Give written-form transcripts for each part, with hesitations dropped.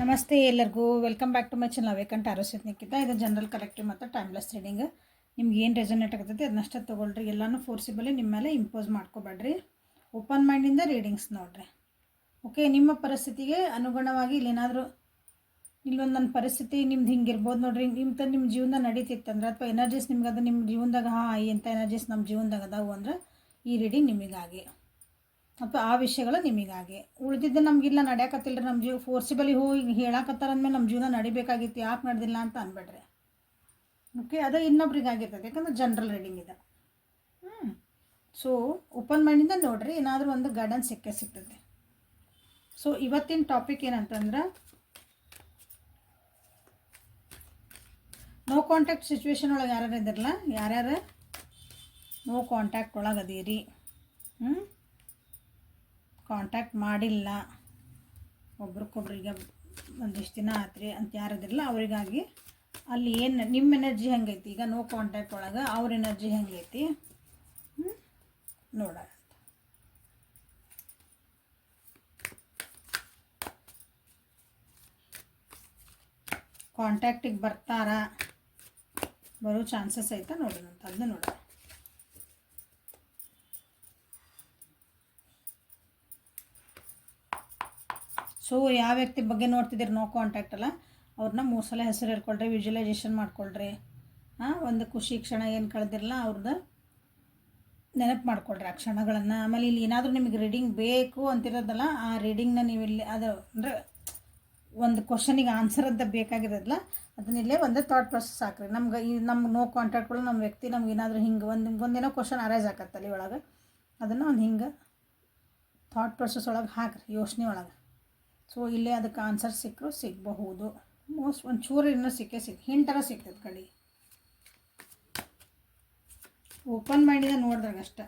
ನಮಸ್ತೆ ಎಲ್ಲರಿಗೂ welcome back to my channel ಅವೇಕಂಠ ಆರೋಸ್ಯತ್ನಿಕ್ಕಿಂತ ಇದು ಜನರಲ್ ಕಲೆಕ್ಟಿವ್ ಮತ್ತು ಟೈಮ್ಲೆಸ್ ರೀಡಿಂಗ್. ನಿಮ್ಗೆ ಏನು ರೆಸನೇಟ್ ಆಗ್ತೈತಿ ಅದನ್ನಷ್ಟೇ ತೊಗೊಳ್ರಿ. ಎಲ್ಲನೂ ಫೋರ್ಸಿಬಲಿ ನಿಮ್ಮ ಮೇಲೆ ಇಂಪೋಸ್ ಮಾಡ್ಕೋಬೇಡ್ರಿ. ಓಪನ್ ಮೈಂಡಿಂದ ರೀಡಿಂಗ್ಸ್ ನೋಡ್ರಿ. ಓಕೆ, ನಿಮ್ಮ ಪರಿಸ್ಥಿತಿಗೆ ಅನುಗುಣವಾಗಿ ಇಲ್ಲೇನಾದರೂ ಇಲ್ಲೊಂದು ನನ್ನ ಪರಿಸ್ಥಿತಿ ನಿಮ್ದು ಹಿಂಗಿರ್ಬೋದು ನೋಡ್ರಿ. ನಿಮ್ಮ ಜೀವನ ನಡೀತಿತ್ತಂದ್ರೆ ಅಥವಾ ಎನರ್ಜೀಸ್ ನಿಮ್ಗೆ ಅದು ನಿಮ್ಮ ಜೀವನದಾಗ ಇಂಥ ಎನರ್ಜೀಸ್ ನಮ್ಮ ಜೀವನದಾಗ ಅದಾವು ಅಂದ್ರೆ ಈ ರೀಡಿಂಗ್ ನಿಮಗಾಗಿ ಅಥವಾ ಆ ವಿಷಯಗಳು ನಿಮಗಾಗಿ. ಉಳಿದಿದ್ದು ನಮಗಿಲ್ಲ ನಡೆಯಕತ್ತಿಲ್ಲ ರೀ, ನಮ್ಮ ಜೀವ ಫೋರ್ಸಿಬಲಿ ಹೋಗಿ ಹೇಳಕತ್ತಾರ ಅಂದಮೇಲೆ ನಮ್ಮ ಜೀವನ ನಡಿಬೇಕಾಗಿತ್ತು, ಯಾಕೆ ನಡೆದಿಲ್ಲ ಅಂತ ಅನ್ಬೇಡ್ರಿ. ಓಕೆ, ಅದು ಇನ್ನೊಬ್ರಿಗೆ ಆಗಿರ್ತದೆ, ಯಾಕಂದ್ರೆ ಜನರಲ್ ರೀಡಿಂಗ್ ಇದೆ. ಸೊ ಓಪನ್ ಮೈಂಡಿಂದ ನೋಡಿರಿ, ಏನಾದರೂ ಒಂದು ಗೈಡೆನ್ಸ್ ಸಿಗ್ತದೆ. ಸೊ ಇವತ್ತಿನ ಟಾಪಿಕ್ ಏನಂತಂದ್ರೆ ನೋ ಕಾಂಟ್ಯಾಕ್ಟ್ ಸಿಚುವೇಶನ್ ಒಳಗೆ ಯಾರ್ಯಾರು ಇದ್ದಿರಲ್ಲ, ಯಾರ್ಯಾರು ನೋ ಕಾಂಟ್ಯಾಕ್ಟ್ ಒಳಗೆ ಅದೀರಿ, ಕಾಂಟ್ಯಾಕ್ಟ್ ಮಾಡಿಲ್ಲ, ಒಬ್ರಿಗೊಬ್ರಿಗೆ ಒಂದಿಷ್ಟು ದಿನ ಆತ್ರಿ ಅಂತ ಯಾರದಿರಲ್ಲ ಅವರಿಗಾಗಿ ಅಲ್ಲಿ ಏನು ನಿಮ್ಮ ಎನರ್ಜಿ ಹೆಂಗೈತಿ, ಈಗ ನೋ ಕಾಂಟ್ಯಾಕ್ಟ್ ಒಳಗೆ ಅವ್ರ ಎನರ್ಜಿ ಹೆಂಗೈತಿ ನೋಡೋಣ. ಕಾಂಟ್ಯಾಕ್ಟಿಗೆ ಬರ್ತಾರಾ, ಬರೋ ಚಾನ್ಸಸ್ ಐತಾ ನೋಡೋಣ ಅಂತ, ಅದನ್ನ ನೋಡೋಣ. ಸೊ ಯಾವ ವ್ಯಕ್ತಿ ಬಗ್ಗೆ ನೋಡ್ತಿದ್ದೀರಿ ನೋ ಕಾಂಟ್ಯಾಕ್ಟ್ ಅಲ್ಲ, ಅವ್ರನ್ನ 3 ಸಲ ಹೆಸರು ಹೇಳ್ಕೊಳ್ರಿ, ವಿಜುವಲೈಸೇಷನ್ ಮಾಡ್ಕೊಳ್ರಿ. ಒಂದು ಖುಷಿ ಕ್ಷಣ ಏನು ಕಳೆದಿರಲ್ಲ ಅವ್ರದ್ದು ನೆನಪು ಮಾಡ್ಕೊಳ್ರಿ ಆ ಕ್ಷಣಗಳನ್ನು. ಆಮೇಲೆ ಇಲ್ಲಿ ಏನಾದರೂ ನಿಮಗೆ ರೀಡಿಂಗ್ ಬೇಕು ಅಂತಿರೋದಲ್ಲ, ಆ ರೀಡಿಂಗ್ನ ನೀವು ಇಲ್ಲಿ ಅದು ಅಂದರೆ ಒಂದು ಕ್ವಶನಿಗೆ ಆನ್ಸರ್ ಅಂತ ಬೇಕಾಗಿರೋದಲ್ಲ, ಅದನ್ನಿಲ್ಲೇ ಒಂದು ಥಾಟ್ ಪ್ರೊಸೆಸ್ ಹಾಕ್ರಿ. ನಮ್ಗೆ ನೋ ಕಾಂಟ್ಯಾಕ್ಟ್ಗಳು ನಮ್ಮ ವ್ಯಕ್ತಿ ನಮ್ಗೆ ಏನಾದರೂ ಹಿಂಗೆ ಒಂದೇನೋ ಕ್ವಶನ್ ಅರೈಸ್ ಆಕತ್ತಲ್ಲಿ ಒಳಗೆ, ಅದನ್ನು ಒಂದು ಹಿಂಗೆ ಥಾಟ್ ಪ್ರೊಸೆಸ್ ಒಳಗೆ ಹಾಕ್ರಿ, ಯೋಚನೆ ಒಳಗೆ. ಸೊ ಇಲ್ಲೇ ಅದಕ್ಕೆ ಆನ್ಸರ್ ಸಿಗಬಹುದು. ಒಂಚೂರು ಇನ್ನೂ ಹಿಂಟರ ಸಿಗ್ತದೆ ಕಡೆ. ಓಪನ್ ಮೈಂಡಿಂದ ನೋಡಿದ್ರಾಗಷ್ಟೆ.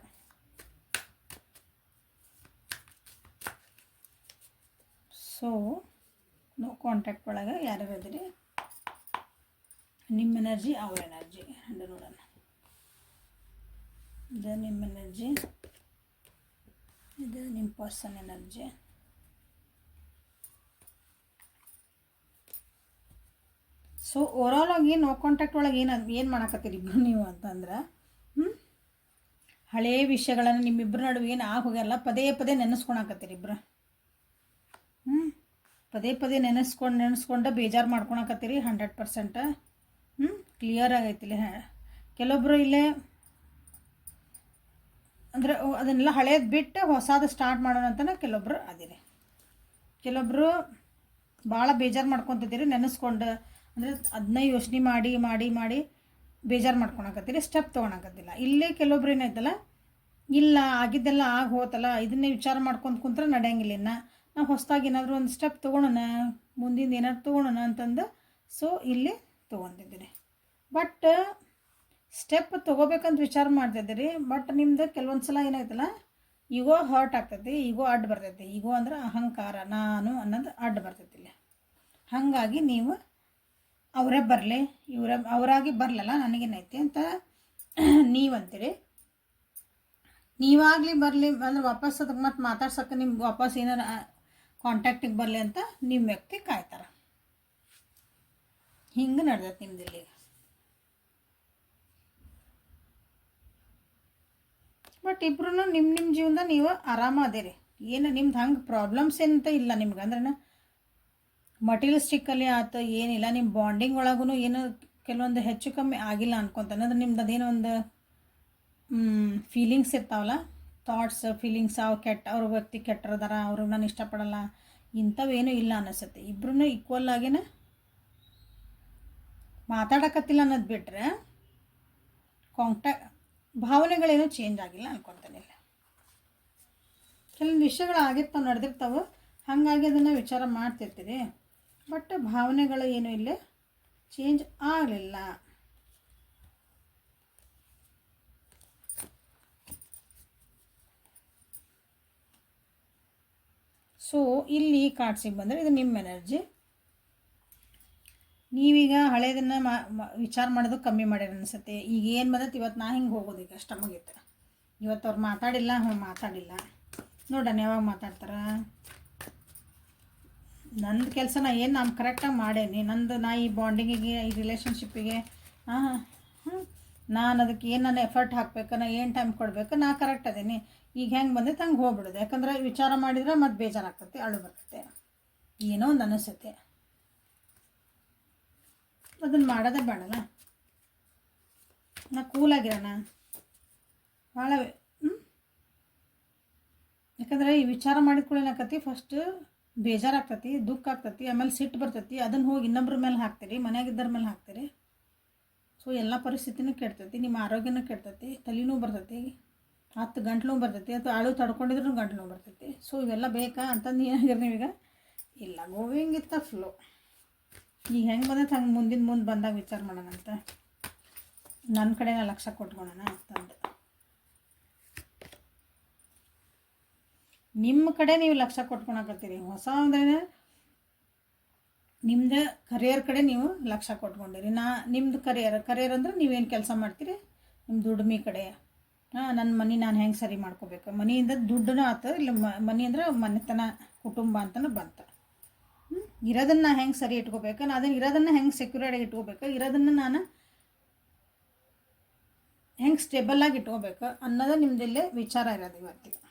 ಸೊ ನೋ ಕಾಂಟ್ಯಾಕ್ಟ್ ಒಳಗೆ ಯಾರ್ಯಾರು ಇದ್ದೀರಿ, ನಿಮ್ಮ ಎನರ್ಜಿ ಅವ್ರ ಎನರ್ಜಿ ಅಂತ ನೋಡೋಣ. ಇದು ನಿಮ್ಮ ಎನರ್ಜಿ, ಇದು ನಿಮ್ಮ ಪರ್ಸನ್ ಎನರ್ಜಿ. ಸೊ ಓವರಾಲ್ ಆಗಿ ನೋ ಕಾಂಟ್ಯಾಕ್ಟ್ ಒಳಗೆ ಏನು ಮಾಡಕತ್ತೀರಿ ಇಬ್ಬರು ನೀವು ಅಂತಂದ್ರೆ, ಹಳೆಯ ವಿಷಯಗಳನ್ನು ನಿಮ್ಮಿಬ್ಬರ ನಡುವೆ ಏನು ಹೋಗ್ಯಾರಲ್ಲ ಪದೇ ಪದೇ ನೆನೆಸ್ಕೊಳಕತ್ತೀರಿ ಇಬ್ಬರು. ಪದೇ ಪದೇ ನೆನೆಸ್ಕೊಂಡು ಬೇಜಾರು ಮಾಡ್ಕೊಳಕತ್ತೀರಿ 100%. ಕ್ಲಿಯರ್ ಆಗೈತಿಲ್ಲ. ಕೆಲವೊಬ್ಬರು ಇಲ್ಲೇ ಅಂದರೆ ಅದನ್ನೆಲ್ಲ ಹಳೇದು ಬಿಟ್ಟು ಹೊಸದು ಸ್ಟಾರ್ಟ್ ಮಾಡೋಣ ಅಂತಲೇ ಕೆಲವೊಬ್ಬರು ಅದಿರಿ. ಕೆಲವೊಬ್ಬರು ಭಾಳ ಬೇಜಾರು ಮಾಡ್ಕೊತಿದ್ದೀರಿ, ನೆನೆಸ್ಕೊಂಡು ಅಂದರೆ ಅದನ್ನ ಯೋಚನೆ ಮಾಡಿ ಮಾಡಿ ಮಾಡಿ ಬೇಜಾರು ಮಾಡ್ಕೊಳಕತ್ತೀರಿ, ಸ್ಟೆಪ್ ತೊಗೊಳಕತ್ತಿಲ್ಲ. ಇಲ್ಲೇ ಕೆಲವೊಬ್ರು ಏನಾಯ್ತಲ್ಲ, ಇಲ್ಲ ಆಗಿದ್ದೆಲ್ಲ ಹೋತಲ್ಲ, ಇದನ್ನೇ ವಿಚಾರ ಮಾಡ್ಕೊಂಡು ಕುಂತ್ರೆ ನಡೆಯಂಗಿಲ್ಲ. ನಾವು ಹೊಸದಾಗಿ ಏನಾದರೂ ಒಂದು ಸ್ಟೆಪ್ ತೊಗೊಳೋಣ, ಮುಂದಿನ ಏನಾದ್ರು ತೊಗೊಳೋಣ ಅಂತಂದು ಸೊ ಇಲ್ಲಿ ತೊಗೊತಿದ್ದೀರಿ. ಬಟ್ ಸ್ಟೆಪ್ ತೊಗೋಬೇಕಂತ ವಿಚಾರ ಮಾಡ್ತಿದ್ದೀರಿ. ಬಟ್ ನಿಮ್ದು ಕೆಲವೊಂದು ಸಲ ಏನಾಯ್ತಲ್ಲ, ಈಗೋ ಹರ್ಟ್ ಆಗ್ತೈತಿ, ಈಗೋ ಅಡ್ಡು ಬರ್ತೈತಿ. ಈಗೋ ಅಂದ್ರೆ ಅಹಂಕಾರ, ನಾನು ಅನ್ನೋದು ಅಡ್ಡು ಬರ್ತೈತಿಲ್ಲ. ಹಾಗಾಗಿ ನೀವು ಅವರೇ ಬರಲಿ ಅವರಾಗಿ ಬರಲಲ್ಲ ನನಗೇನೈತಿ ಅಂತ ನೀವಂತೀರಿ. ನೀವಾಗಲಿ ಬರಲಿ ಅಂದ್ರೆ ವಾಪಸ್ ಅದಕ್ಕೆ ಮತ್ತೆ ಮಾತಾಡ್ಸೋಕೆ ನಿಮ್ಗೆ ವಾಪಸ್ ಏನಾರು ಕಾಂಟ್ಯಾಕ್ಟಿಗೆ ಬರಲಿ ಅಂತ ನಿಮ್ಮ ವ್ಯಕ್ತಿ ಕಾಯ್ತಾರೆ. ಹಿಂಗೆ ನಡೆದೈತೆ ನಿಮ್ದಿಲ್ಲಿ. ಬಟ್ ಇಬ್ರು ನಿಮ್ಮ ಜೀವನದ ನೀವು ಆರಾಮ ಅದೇರಿ. ಏನು ನಿಮ್ದು ಹಂಗೆ ಪ್ರಾಬ್ಲಮ್ಸ್ ಏನಂತ ಇಲ್ಲ ನಿಮ್ಗೆ. ಅಂದ್ರೆ ಮಟೀರಿಯಲಿಸ್ಟಿಕ್ಕಲ್ಲಿ ಆಯ್ತು ಏನಿಲ್ಲ, ನಿಮ್ಮ ಬಾಂಡಿಂಗ್ ಒಳಗೂ ಏನು ಕೆಲವೊಂದು ಹೆಚ್ಚು ಕಮ್ಮಿ ಆಗಿಲ್ಲ ಅನ್ಕೊತಾನೆ. ಅಂದ್ರೆ ನಿಮ್ದು ಅದೇನೋ ಒಂದು ಫೀಲಿಂಗ್ಸ್ ಇರ್ತಾವಲ್ಲ, ಥಾಟ್ಸ್ ಫೀಲಿಂಗ್ಸ್, ಅವ್ರ ವ್ಯಕ್ತಿ ಕೆಟ್ಟರದಾರ, ಅವರು ನಾನು ಇಷ್ಟಪಡಲ್ಲ, ಇಂಥವೇನೂ ಇಲ್ಲ ಅನ್ನಿಸುತ್ತೆ. ಇಬ್ರು ಈಕ್ವಲ್ ಆಗಿನ ಮಾತಾಡಕತ್ತಿಲ್ಲ ಅನ್ನೋದು ಬಿಟ್ಟರೆ ಭಾವನೆಗಳೇನೂ ಚೇಂಜ್ ಆಗಿಲ್ಲ ಅನ್ಕೊತಾನೆ. ಕೆಲವೊಂದು ವಿಷಯಗಳು ಆಗಿರ್ತಾವೆ, ನಡೆದಿರ್ತಾವೆ, ಹಾಗಾಗಿ ಅದನ್ನು ವಿಚಾರ ಮಾಡ್ತಿರ್ತೀರಿ. ಬಟ್ ಭಾವನೆಗಳು ಏನೂ ಇಲ್ಲೇ ಚೇಂಜ್ ಆಗಲಿಲ್ಲ. ಸೊ ಇಲ್ಲಿ ಕಾರ್ಡ್ಸಿಗೆ ಬಂದರೆ ಇದು ನಿಮ್ಮ ಎನರ್ಜಿ. ನೀವೀಗ ಹಳೇದನ್ನು ವಿಚಾರ ಮಾಡೋದು ಕಮ್ಮಿ ಮಾಡ್ಯಾರ ಅನಿಸುತ್ತೆ. ಈಗ ಏನು ಬಂದೈತೆ ಇವತ್ತು ನಾ ಹಿಂಗೆ ಹೋಗೋದು, ಈಗ ಅಷ್ಟ ಮುಗೀತು. ಇವತ್ತು ಅವ್ರು ಮಾತಾಡಿಲ್ಲ, ಮಾತಾಡಿಲ್ಲ ನೋಡೋಣ ಯಾವಾಗ ಮಾತಾಡ್ತಾರ. ನಂದು ಕೆಲಸ ನಾ ಏನು ನಾನು ಕರೆಕ್ಟಾಗಿ ಮಾಡೇನಿ. ನಾ ಈ ಬಾಂಡಿಂಗಿಗೆ, ಈ ರಿಲೇಷನ್ಶಿಪ್ಪಿಗೆ ನಾನು ಅದಕ್ಕೆ ಏನು ನಾನು ಎಫರ್ಟ್ ಹಾಕ್ಬೇಕು, ನಾ ಏನು ಟೈಮ್ ಕೊಡಬೇಕು, ನಾ ಕರೆಕ್ಟ್ ಅದೇನಿ. ಈಗ ಹೆಂಗೆ ಬಂದೈತೆ ಹಂಗೆ ಹೋಗ್ಬಿಡೋದು. ಯಾಕಂದ್ರೆ ವಿಚಾರ ಮಾಡಿದ್ರೆ ಮತ್ತೆ ಬೇಜಾರಾಗ್ತೈತಿ, ಅಳು ಬರ್ತೈತೆ, ಏನೋ ಒಂದು ಅನಿಸುತ್ತೆ. ಅದನ್ನು ಮಾಡೋದೇ ಬೇಡಲ್ಲ. ನಾ ಕೂಲಾಗಿರೋಣ ಭಾಳ. ಯಾಕಂದರೆ ಈ ವಿಚಾರ ಮಾಡಿದ ಕೂಡ ಏನಾಕತಿ, ಫಸ್ಟ್ ಬೇಜಾರಾಗ್ತತಿ, ದುಃಖ ಆಗ್ತತಿ, ಆಮೇಲೆ ಸಿಟ್ಟು ಬರ್ತೈತಿ. ಅದನ್ನು ಹೋಗಿ ಇನ್ನೊಬ್ಬರ ಮೇಲೆ ಹಾಕ್ತೀರಿ, ಮನೆಯಾಗಿದ್ದರ ಮೇಲೆ ಹಾಕ್ತೀರಿ. ಸೊ ಎಲ್ಲ ಪರಿಸ್ಥಿತಿನೂ ಕೆಡ್ತೈತಿ, ನಿಮ್ಮ ಆರೋಗ್ಯನೂ ಕೆಡ್ತೈತಿ, ತಲೆನೂ ಬರ್ತೈತಿ, 10 ಗಂಟ್ಲು ಬರ್ತೈತಿ, ಅಥವಾ ಆಳು ತಡ್ಕೊಂಡಿದ್ರೂ ಗಂಟ್ಲು ಬರ್ತೈತಿ. ಸೊ ಇವೆಲ್ಲ ಬೇಕಾ ಅಂತಂದು ಏನಾಗಿರಿ ನೀವೀಗ? ಇಲ್ಲ, ಗೋವಿಂಗ್ ಇತ್ತ ಫ್ಲೋ. ಈಗ ಹೆಂಗೆ ಬಂದೈತೆ ಹಂಗೆ ಮುಂದೆ ಬಂದಾಗ ವಿಚಾರ ಮಾಡೋಣ ಅಂತ, ನನ್ನ ಕಡೆನ ಲಕ್ಷ ಕೊಟ್ಕೊಳ್ಳೋಣ ಅಂತಂದು. ನಿಮ್ಮ ಕಡೆ ನೀವು ಲಕ್ಷ ಕೊಟ್ಕೊಳಕತ್ತೀರಿ. ಹೊಸ ಅಂದ್ರೆ ನಿಮ್ಮದು ಕರಿಯರ್ ಕಡೆ ನೀವು ಲಕ್ಷ ಕೊಟ್ಕೊಂಡಿರಿ. ನಿಮ್ಮದು ಕರಿಯರ್ ಅಂದ್ರೆ ನೀವೇನು ಕೆಲಸ ಮಾಡ್ತೀರಿ, ನಿಮ್ಮ ದುಡಿಮೆ ಕಡೆ. ನನ್ನ ಮನೆ ನಾನು ಹೆಂಗೆ ಸರಿ ಮಾಡ್ಕೋಬೇಕು, ಮನೆಯಿಂದ ದುಡ್ಡೂ ಆಯ್ತು, ಇಲ್ಲ ಮನೆ ಅಂದ್ರೆ ಮನೆತನ ಕುಟುಂಬ ಅಂತಲೂ ಬಂತು. ಇರೋದನ್ನು ಹೆಂಗೆ ಸರಿ ಇಟ್ಕೋಬೇಕು, ಅದನ್ನು ಇರೋದನ್ನು ಹೆಂಗೆ ಸೆಕ್ಯೂರ್ಡಾಗಿ ಇಟ್ಕೋಬೇಕು, ಇರೋದನ್ನು ನಾನು ಹೆಂಗೆ ಸ್ಟೇಬಲಾಗಿ ಇಟ್ಕೋಬೇಕು ಅನ್ನೋದು ನಿಮ್ಮದಲ್ಲೇ ವಿಚಾರ ಇರೋದು ಇವತ್ತಿಗೆ.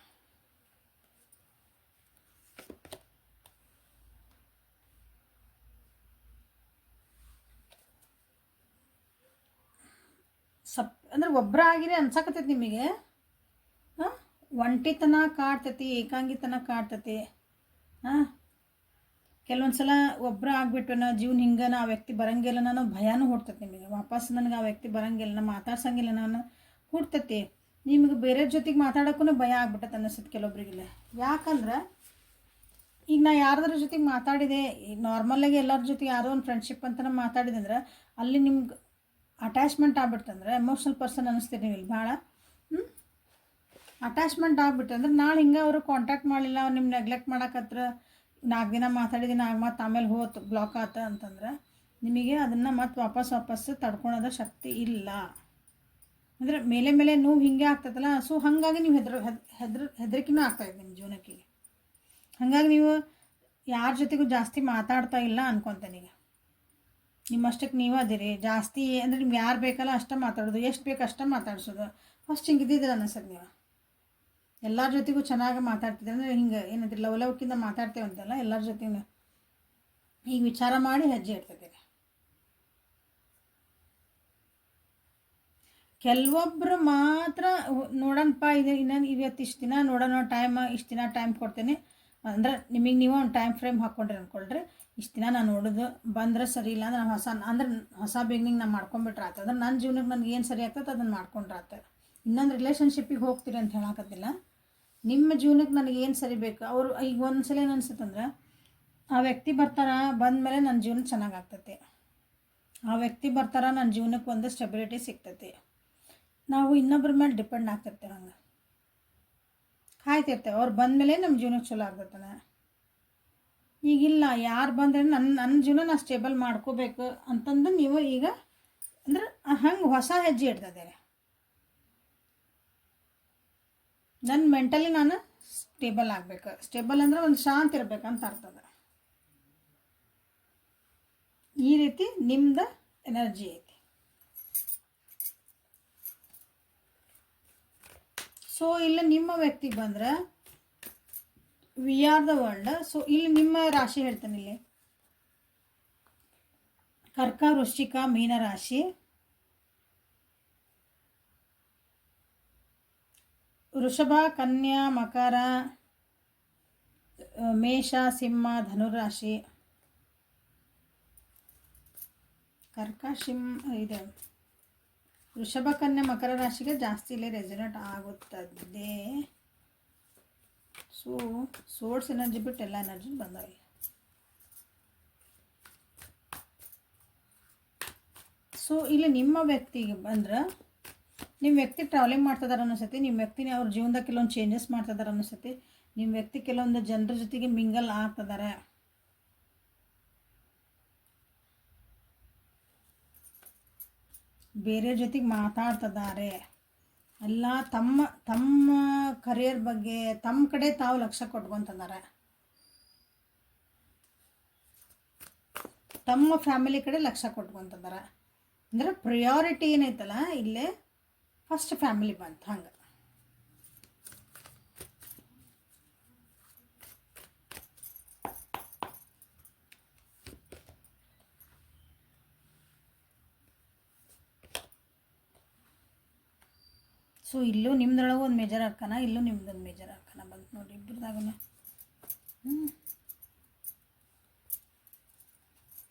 ಅಂದ್ರೆ ಒಬ್ಬರಾಗಿರಿ ಅನ್ಸಕತ್ತೈತಿ ನಿಮಗೆ. ಒಂಟಿತನ ಕಾಡ್ತೈತಿ, ಏಕಾಂಗಿತನ ಕಾಡ್ತೈತಿ. ಕೆಲವೊಂದು ಸಲ ಒಬ್ಬರ ಆಗ್ಬಿಟ್ಟು ಜೀವನ ಹಿಂಗೆ ಆ ವ್ಯಕ್ತಿ ಬರಂಗಿಲ್ಲ ಅನ್ನೋ ಭಯನೂ ಹುಡ್ತೈತಿ ನಿಮಗೆ. ವಾಪಸ್ ನನಗೆ ಆ ವ್ಯಕ್ತಿ ಬರಂಗಿಲ್ಲ, ನಾನು ಮಾತಾಡ್ಸಂಗಿಲ್ಲ ನಾನು ಹುಡ್ತೈತಿ. ನಿಮಗೆ ಬೇರೆ ಜೊತೆಗೆ ಮಾತಾಡೋಕ್ಕೂ ಭಯ ಆಗ್ಬಿಟ್ಟೈತೆ ಅನ್ನಿಸ್ತೈತಿ ಕೆಲವೊಬ್ರಿಗಿಲ್ಲ. ಯಾಕಂದ್ರೆ ಈಗ ನಾ ಯಾರ್ದಾರ ಜೊತೆಗೆ ಮಾತಾಡಿದೆ, ನಾರ್ಮಲಾಗಿ ಎಲ್ಲರ ಜೊತೆಗೆ ಯಾರೋ ಒಂದು ಫ್ರೆಂಡ್ಶಿಪ್ ಅಂತ ಮಾತಾಡಿದೆ ಅಂದ್ರೆ ಅಲ್ಲಿ ನಿಮ್ಗೆ ಅಟ್ಯಾಚ್ಮೆಂಟ್ ಆಗ್ಬಿಡ್ತಂದ್ರೆ ಎಮೋಷ್ನಲ್ ಪರ್ಸನ್ ಅನ್ನಿಸ್ತೀರಿ ನೀವು ಇಲ್ಲಿ ಭಾಳ. ಅಟ್ಯಾಚ್ಮೆಂಟ್ ಆಗ್ಬಿಟ್ಟಂದ್ರೆ ನಾಳೆ ಹಿಂಗೆ ಅವರು ಕಾಂಟ್ಯಾಕ್ಟ್ ಮಾಡಲಿಲ್ಲ, ಅವ್ರು ನಿಮ್ಮ ನೆಗ್ಲೆಕ್ಟ್ ಮಾಡೋಕತ್ರ 4 ದಿನ ಮಾತಾಡಿದ್ದೀನಿ, ಮತ್ತು ಆಮೇಲೆ ಹೋತು ಬ್ಲಾಕ್ ಆತ ಅಂತಂದ್ರೆ ನಿಮಗೆ ಅದನ್ನು ಮತ್ತೆ ವಾಪಸ್ ತಡ್ಕೊಳೋದ ಶಕ್ತಿ ಇಲ್ಲ. ಅಂದರೆ ಮೇಲೆ ನೋವು ಹಿಂಗೆ ಆಗ್ತೈತಲ್ಲ. ಸೊ ಹಾಗಾಗಿ ನೀವು ಹೆದರಿಕೆನೂ ಆಗ್ತಾಯಿದೆ ನಿಮ್ಮ ಜೀವನಕ್ಕೆ. ಹಾಗಾಗಿ ನೀವು ಯಾರ ಜೊತೆಗೂ ಜಾಸ್ತಿ ಮಾತಾಡ್ತಾ ಇಲ್ಲ ಅನ್ಕೊತಾನೆ. ಈಗ ನಿಮ್ಮಷ್ಟಕ್ಕೆ ನೀವು ಅದಿರಿ ಜಾಸ್ತಿ. ಅಂದರೆ ನಿಮ್ಗೆ ಯಾರು ಬೇಕಲ್ಲ ಅಷ್ಟೇ ಮಾತಾಡೋದು, ಎಷ್ಟು ಬೇಕು ಅಷ್ಟೇ ಮಾತಾಡ್ಸೋದು. ಫಸ್ಟ್ ಹಿಂಗೆ ಇದ್ದಿದ್ರೆ ಅನ್ನಿಸೋದು ನೀವು ಎಲ್ಲರ ಜೊತೆಗೂ ಚೆನ್ನಾಗಿ ಮಾತಾಡ್ತಿದ್ರೆ. ಅಂದರೆ ಹಿಂಗೆ ಏನಂದ್ರೆ ಲವಲವಿಕಿಂದ ಮಾತಾಡ್ತೇವೆ ಅಂತಲ್ಲ ಎಲ್ಲರ ಜೊತೆಗೂ. ಈಗ ವಿಚಾರ ಮಾಡಿ ಹೆಜ್ಜೆ ಇಡ್ತಿದ್ದೀರಿ. ಕೆಲವೊಬ್ಬರು ಮಾತ್ರ ನೋಡೋಣಪ್ಪ, ಇನ್ನೊಂದು ಇವತ್ತು ಇಷ್ಟು ದಿನ ನೋಡೋಣ, ಇಷ್ಟು ದಿನ ಟೈಮ್ ಕೊಡ್ತೇನೆ ಅಂದ್ರೆ ನಿಮಗೆ ನೀವು ಒಂದು ಟೈಮ್ ಫ್ರೇಮ್ ಹಾಕ್ಕೊಂಡ್ರಿ ಅಂದ್ಕೊಳ್ರಿ. ಇಷ್ಟು ದಿನ ನಾನು ನೋಡೋದು ಬಂದ್ರೆ ಸರಿ ಇಲ್ಲ ಅಂದ್ರೆ ಹೊಸ ಬಿಗಿನಿಂಗ್ ನಾನು ಮಾಡ್ಕೊಂಬಿಟ್ರೆ ಆಯ್ತು. ಅಂದ್ರೆ ನನ್ನ ಜೀವನಕ್ಕೆ ನನಗೆ ಏನು ಸರಿ ಆಗ್ತದೆ ಅದನ್ನು ಮಾಡ್ಕೊಂಡ್ರೆ ಆಯ್ತು. ಇನ್ನೊಂದು ರಿಲೇಷನ್ಶಿಪ್ಪಿಗೆ ಹೋಗ್ತೀರಿ ಅಂತ ಹೇಳಕತ್ತಿಲ್ಲ. ನಿಮ್ಮ ಜೀವನಕ್ಕೆ ನನಗೆ ಏನು ಸರಿ ಬೇಕು. ಅವರು ಈಗ ಒಂದು ಸಲ ಏನು ಅನ್ಸುತ್ತಂದ್ರೆ ಆ ವ್ಯಕ್ತಿ ಬಂದಮೇಲೆ ನನ್ನ ಜೀವನ ಚೆನ್ನಾಗಾಗ್ತೈತಿ, ಆ ವ್ಯಕ್ತಿ ನನ್ನ ಜೀವನಕ್ಕೆ ಒಂದು ಸ್ಟೆಬಿಲಿಟಿ ಸಿಗ್ತೈತಿ. ನಾವು ಇನ್ನೊಬ್ಬರ ಮೇಲೆ ಡಿಪೆಂಡ್ ಆಗ್ತಿರ್ತೇವೆ, ಹಂಗೆ ಕಾಯ್ತಿರ್ತೇವೆ. ಅವ್ರು ಬಂದಮೇಲೆ ನಮ್ಮ ಜೀವನಕ್ಕೆ ಚಲೋ ಆಗ್ತೈತಾನೆ. ಈಗಿಲ್ಲ, ಯಾರು ಬಂದರೆ ನನ್ನ ಜೀವನ ನಾನು ಸ್ಟೇಬಲ್ ಮಾಡ್ಕೋಬೇಕು ಅಂತಂದು ನೀವು ಈಗ ಅಂದ್ರೆ ಹಂಗೆ ಹೊಸ ಹೆಜ್ಜೆ ಇಡ್ತಿದ್ದಾರೆ. ನನ್ನ ಮೆಂಟಲಿ ನಾನು ಸ್ಟೇಬಲ್ ಆಗಬೇಕು. ಸ್ಟೇಬಲ್ ಅಂದರೆ ಒಂದು ಶಾಂತಿ ಇರಬೇಕಂತ ಅರ್ಥದ. ಈ ರೀತಿ ನಿಮ್ದು ಎನರ್ಜಿ ಐತಿ. ಸೊ ಇಲ್ಲಿ ನಿಮ್ಮ ವ್ಯಕ್ತಿಗೆ ಬಂದ್ರೆ we are the world. So ಇಲ್ಲಿ ನಿಮ್ಮ ರಾಶಿ ಹೇಳ್ತಾನೆ. ಇಲ್ಲಿ ಕರ್ಕ, ವೃಶ್ಚಿಕ, ಮೀನ ರಾಶಿ, ವೃಷಭ, ಕನ್ಯಾ, ಮಕರ, ಮೇಷ, ಸಿಂಹ, ಧನುರಾಶಿ. ಕರ್ಕ, ಇದೆ ವೃಷಭ, ಕನ್ಯಾ, ಮಕರ ರಾಶಿಗೆ ಜಾಸ್ತಿ ಇಲ್ಲಿ ರೆಸನೇಟ್ ಆಗುತ್ತದೆ. ಸೊ ಸೋರ್ಸ್ ಎನರ್ಜಿ ಬಿಟ್ಟು ಎಲ್ಲ ಎನರ್ಜಿ ಬಂದಾವೆ. ಸೊ ಇಲ್ಲಿ ನಿಮ್ಮ ವ್ಯಕ್ತಿಗೆ ಬಂದ್ರೆ ನಿಮ್ಮ ವ್ಯಕ್ತಿ ಟ್ರಾವೆಲಿಂಗ್ ಮಾಡ್ತಿದಾರೆ ಅನ್ನಿಸ್ತೈತಿ. ನಿಮ್ಮ ವ್ಯಕ್ತಿನ ಅವ್ರ ಜೀವನದಾಗ ಕೆಲವೊಂದು ಚೇಂಜಸ್ ಮಾಡ್ತಿದಾರೆ ಅನ್ನಿಸ್ತೈತಿ. ನಿಮ್ಮ ವ್ಯಕ್ತಿ ಕೆಲವೊಂದು ಜನರ ಜೊತೆಗೆ ಮಿಂಗಲ್ ಆಗ್ತಿದ್ದಾರೆ. ಬೇರೆ ಜೊತೆಗೆ ಮಾತಾಡ್ತಿದ್ದಾರೆ. ಎಲ್ಲ ತಮ್ಮ ಕರಿಯರ್ ಬಗ್ಗೆ ತಮ್ಮ ಕಡೆ ತಾವು ಲಕ್ಷ್ಯ ಕೊಟ್ಕೊತಿದ್ದಾರೆ. ತಮ್ಮ ಫ್ಯಾಮಿಲಿ ಕಡೆ ಲಕ್ಷ ಕೊಟ್ಕೊಂತದಾರ. ಅಂದ್ರೆ ಪ್ರಿಯಾರಿಟಿ ಏನೈತಲ್ಲ ಇಲ್ಲೇ ಫಸ್ಟ್ ಫ್ಯಾಮಿಲಿ ಬಂತು ಹಂಗೆ. ಸೊ ಇಲ್ಲೂ ನಿಮ್ದೊಳಗೆ ಒಂದು ಮೇಜರ್ ಅರ್ಕನ, ಇಲ್ಲೂ ನಿಮ್ದೊಂದು ಮೇಜರ್ ಅರ್ಕನ ಬಂತು ನೋಡಿ ಇಬ್ಬರದಾಗ.